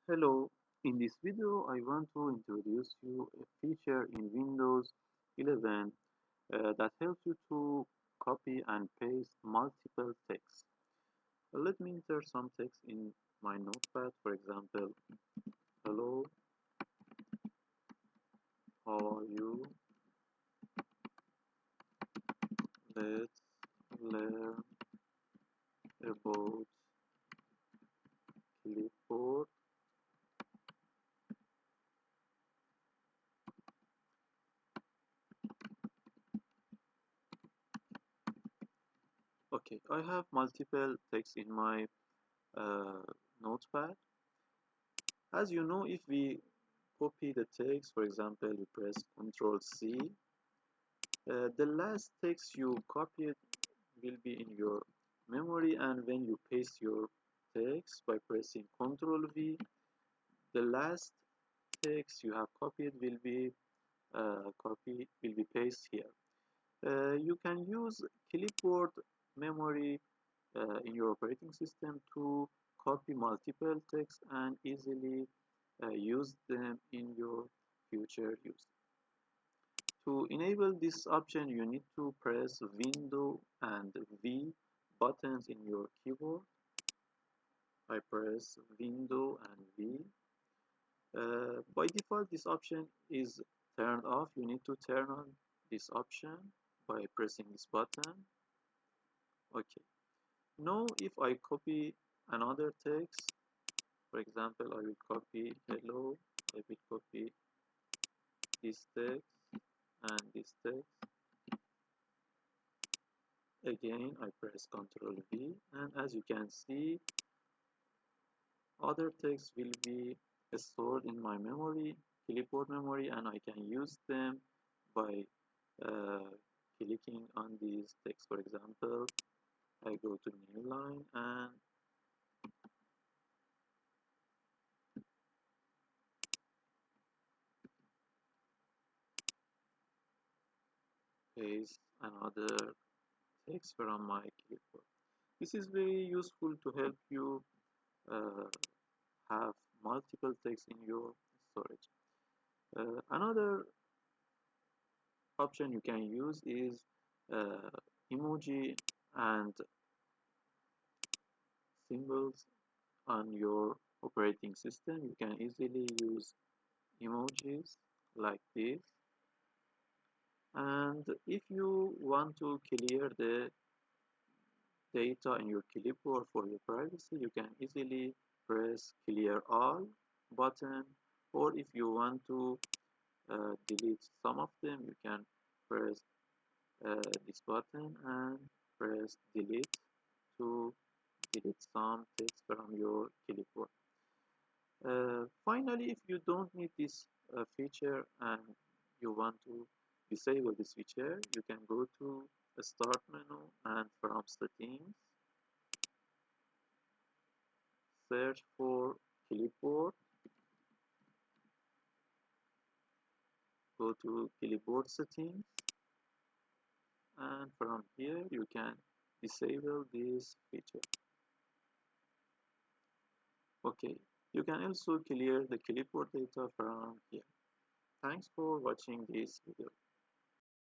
Hello, in this video I want to introduce you a feature in Windows 11 that helps you to copy and paste multiple text. Let me enter some text in my notepad, for example, hello, how are you? Let's learn about clipboard. Okay, I have multiple text in my uh, notepad. As you know, if we copy the text, for example, we press Ctrl C. The last text you copied will be in your memory, and when you paste your text by pressing Ctrl V, the last text you have copied will be pasted here. You can use clipboard memory in your operating system to copy multiple text and easily use them in your future use. To enable this option, you need to press Window and V buttons in your keyboard. I press Window and V. By default, this option is turned off. You need to turn on this option by pressing this button. Okay. Now, if I copy another text, for example, I will copy hello. I will copy this text and this text. Again, I press Ctrl V, and as you can see, other text will be stored in my memory, clipboard memory, and I can use them by uh, clicking on these text. For example, I go to new line and paste another text from my clipboard. This is very useful to help you uh, have multiple text in your storage. Another option you can use is uh, emoji and symbols on your operating system. You can easily use emojis like this. And if you want to clear the data in your clipboard for your privacy, you can easily press clear all button, or if you want to delete some of them, you can press this button and press delete to delete some text from your clipboard. Finally, if you don't need this feature and you want to disable this feature, you can go to the start menu and from settings, search for clipboard, go to clipboard settings, and from here you can disable this feature. Okay, you can also clear the clipboard data from here. Thanks for watching this video.